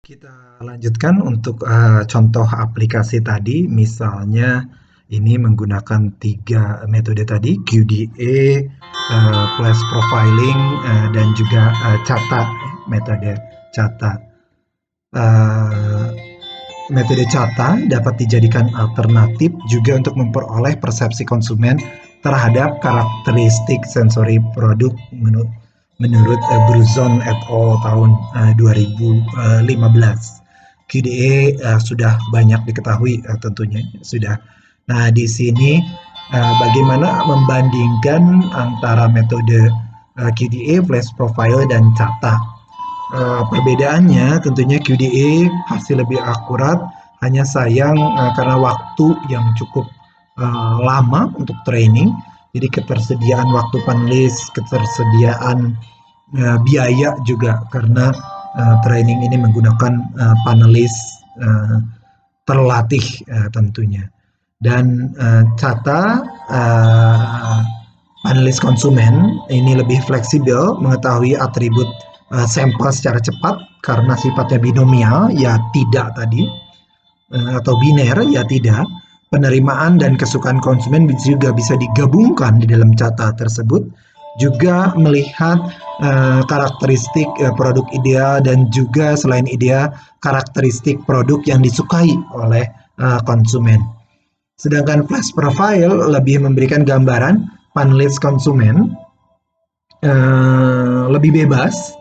Kita lanjutkan untuk contoh aplikasi tadi, misalnya ini menggunakan tiga metode tadi, QDA, Flash Profiling, dan juga Cata, metode Cata. Uh, Metode Cata dapat dijadikan alternatif juga untuk memperoleh persepsi konsumen terhadap karakteristik sensori produk menurut Bruzon et al. Tahun 2015. QDA sudah banyak diketahui tentunya sudah. Nah, di sini bagaimana membandingkan antara metode QDA, Flash Profile, dan Cata. Perbedaannya tentunya QDA hasil lebih akurat, hanya sayang karena waktu yang cukup lama untuk training, jadi ketersediaan waktu panelis, ketersediaan biaya juga karena training ini menggunakan panelis terlatih tentunya. Dan Cata panelis konsumen ini lebih fleksibel mengetahui atribut sampel secara cepat karena sifatnya binomial, ya tidak tadi, atau biner, ya tidak. Penerimaan dan kesukaan konsumen juga bisa digabungkan di dalam Cata tersebut. Juga melihat karakteristik produk ideal dan juga selain ideal karakteristik produk yang disukai oleh konsumen. Sedangkan Flash Profile lebih memberikan gambaran panelis konsumen lebih bebas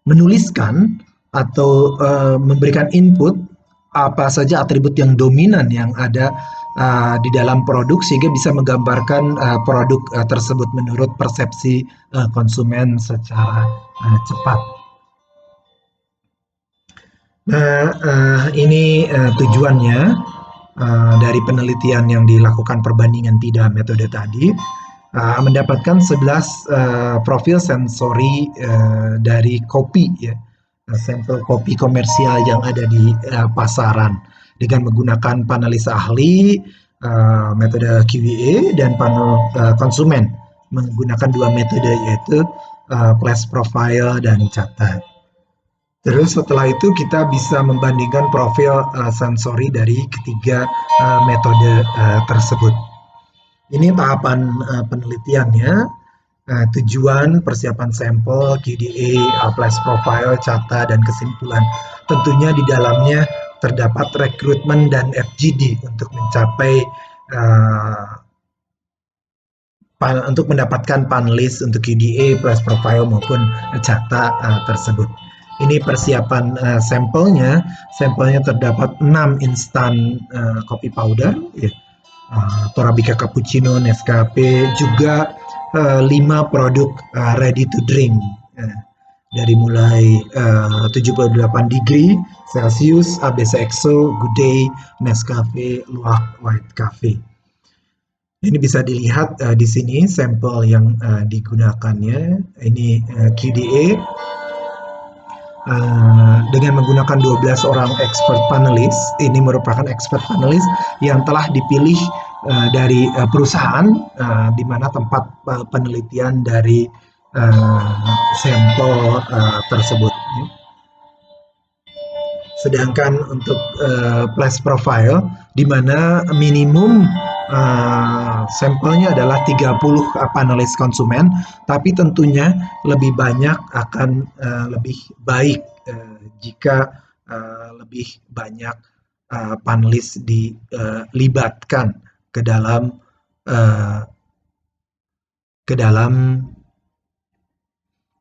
menuliskan atau memberikan input apa saja atribut yang dominan yang ada di dalam produk sehingga bisa menggambarkan produk tersebut menurut persepsi konsumen secara cepat. Nah, ini tujuannya dari penelitian yang dilakukan perbandingan tiga metode tadi, mendapatkan 11 profil sensori dari kopi, ya, sampel kopi komersial yang ada di pasaran dengan menggunakan panelis ahli, metode QA, dan panel konsumen menggunakan dua metode yaitu Flash Profile dan Cata. Terus setelah itu kita bisa membandingkan profil sensori dari ketiga metode tersebut. Ini tahapan penelitiannya, tujuan, persiapan sampel, QDA, Flash Profile, Cata, dan kesimpulan. Tentunya di dalamnya terdapat rekrutmen dan FGD untuk mencapai untuk mendapatkan panelis untuk QDA, Flash Profile maupun Cata tersebut. Ini persiapan sampelnya. Sampelnya terdapat 6 instan kopi powder, ya. Torabika Cappuccino, Nescafe, juga 5 produk ready to drink. Dari mulai 78 degree Celsius, ABC EXO, Good Day, Nescafe, Luwak White Cafe. Ini bisa dilihat di sini sampel yang digunakannya. Ini QDA dengan menggunakan 12 orang expert panelis. Ini merupakan expert panelis yang telah dipilih dari perusahaan di mana tempat penelitian dari sampel tersebut. Sedangkan untuk Flash Profile, di mana minimum sampelnya adalah 30 panelis konsumen, tapi tentunya lebih banyak akan lebih baik jika lebih banyak panelis dilibatkan ke dalam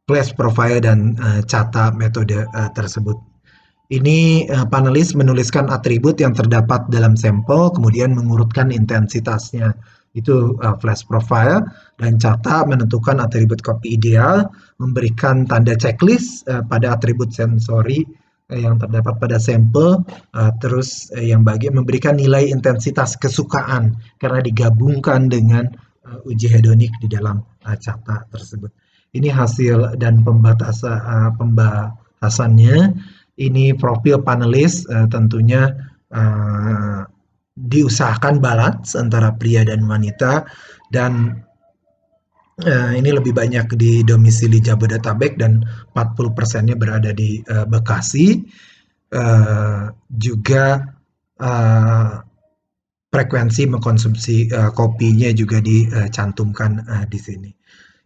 Flash Profile dan Cata metode tersebut. Ini panelis menuliskan atribut yang terdapat dalam sampel, kemudian mengurutkan intensitasnya. Itu Flash Profile. Dan Cata menentukan atribut kopi ideal, memberikan tanda checklist pada atribut sensori yang terdapat pada sampel, terus yang bagian memberikan nilai intensitas kesukaan karena digabungkan dengan uji hedonik di dalam Cata tersebut. Ini hasil dan pembahasannya. Ini profil panelis tentunya diusahakan balance antara pria dan wanita, dan ini lebih banyak di domisili Jabodetabek dan 40%-nya berada di Bekasi. juga eh, frekuensi mengkonsumsi kopinya juga dicantumkan di sini.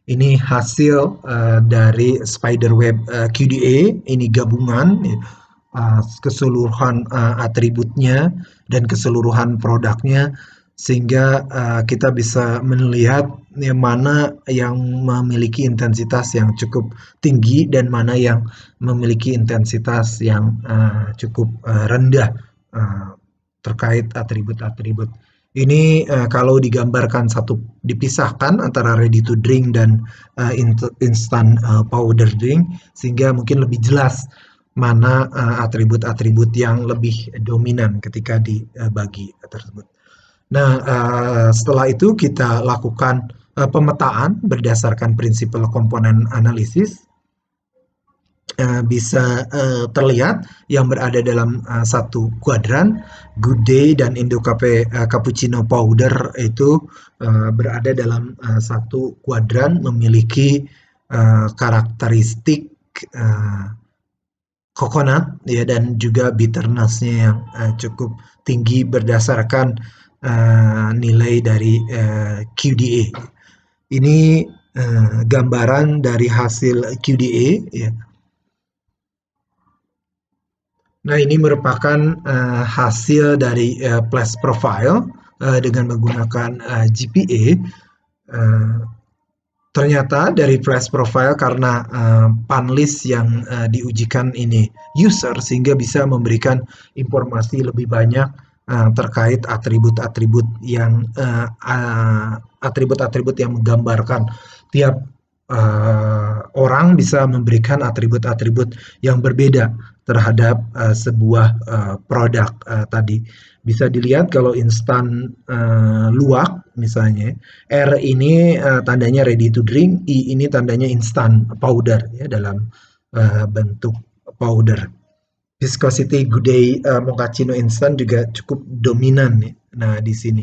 Ini hasil dari Spiderweb QDA, ini gabungan keseluruhan atributnya dan keseluruhan produknya, sehingga kita bisa melihat yang mana yang memiliki intensitas yang cukup tinggi dan mana yang memiliki intensitas yang cukup rendah uh, terkait atribut-atribut. Ini kalau digambarkan satu dipisahkan antara ready to drink dan instant powder drink, sehingga mungkin lebih jelas mana atribut-atribut yang lebih dominan ketika dibagi tersebut. Nah, setelah itu kita lakukan pemetaan berdasarkan prinsip komponen analisis. Bisa terlihat yang berada dalam satu kuadran. Good Day dan Indo Cafe Cappuccino Powder itu berada dalam satu kuadran, memiliki karakteristik uh, coconut ya, dan juga bitterness-nya yang cukup tinggi berdasarkan nilai dari QDA. Ini gambaran dari hasil QDA ya. Nah, ini merupakan hasil dari flash profile dengan menggunakan GPA. Uh, Ternyata dari flash profile, karena panelis yang diujikan ini user, sehingga bisa memberikan informasi lebih banyak terkait atribut-atribut yang menggambarkan tiap orang bisa memberikan atribut-atribut yang berbeda terhadap sebuah produk tadi. Bisa dilihat kalau instan luwak misalnya, R ini tandanya ready to drink, I ini tandanya instan powder ya, dalam bentuk powder. Viscosity Good Day Mochaccino instan juga cukup dominan ya. Nah, di sini.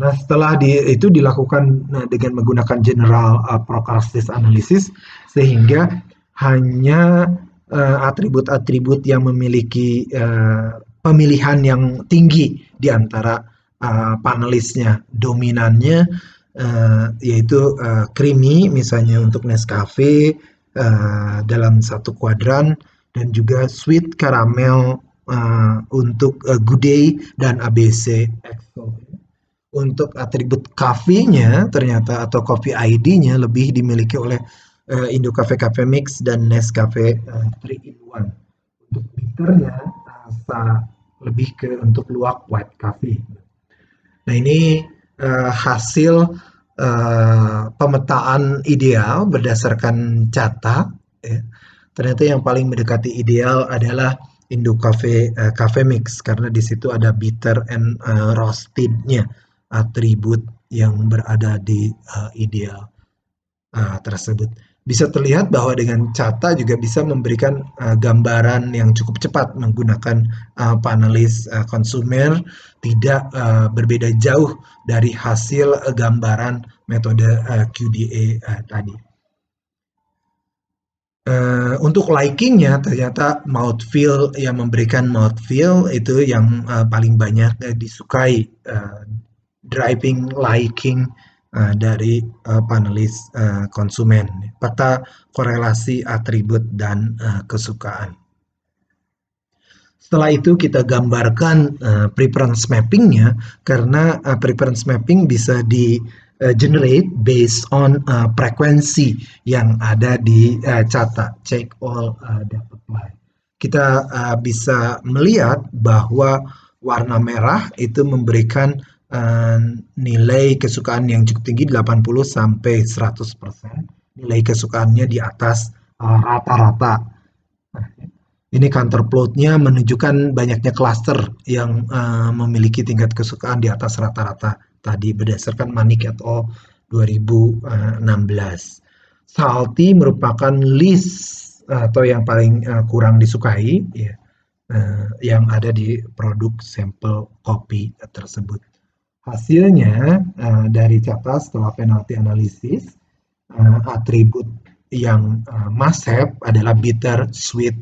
Nah, setelah itu dilakukan dengan menggunakan general procastis analysis, sehingga hanya atribut-atribut yang memiliki pemilihan yang tinggi di antara panelisnya. Dominannya yaitu creamy misalnya untuk Nescafe dalam satu kuadran, dan juga sweet caramel untuk Good Day dan ABC EXO. Untuk atribut coffee-nya ternyata, atau coffee ID-nya, lebih dimiliki oleh Indo Cafe Cafe Mix dan Nescafe 3 in 1. Untuk bitternya lebih ke untuk luwak white coffee. Nah, ini hasil pemetaan ideal berdasarkan Cata ya. Ternyata yang paling mendekati ideal adalah Indo Cafe Cafe Mix, karena di situ ada bitter and roasted-nya, atribut yang berada di ideal tersebut. Bisa terlihat bahwa dengan Cata juga bisa memberikan gambaran yang cukup cepat menggunakan panelis konsumer, tidak berbeda jauh dari hasil gambaran metode QDA tadi. Untuk likingnya, ternyata mouthfeel, yang memberikan mouthfeel itu yang paling banyak disukai, driving liking dari panelis konsumen. Peta korelasi atribut dan kesukaan. Setelah itu kita gambarkan preference mapping-nya, karena preference mapping bisa di generate based on frekuensi yang ada di Cata, check all that apply. Kita bisa melihat bahwa warna merah itu memberikan nilai kesukaan yang cukup tinggi, 80 sampai 100%. Nilai kesukaannya di atas rata-rata. Ini counter plot-nya menunjukkan banyaknya klaster yang memiliki tingkat kesukaan di atas rata-rata tadi, berdasarkan Manik et al. 2016. Salty merupakan least atau yang paling kurang disukai ya, yang ada di produk sampel kopi tersebut. Hasilnya dari Cata setelah penalti analisis, atribut yang must have adalah bitter, sweet,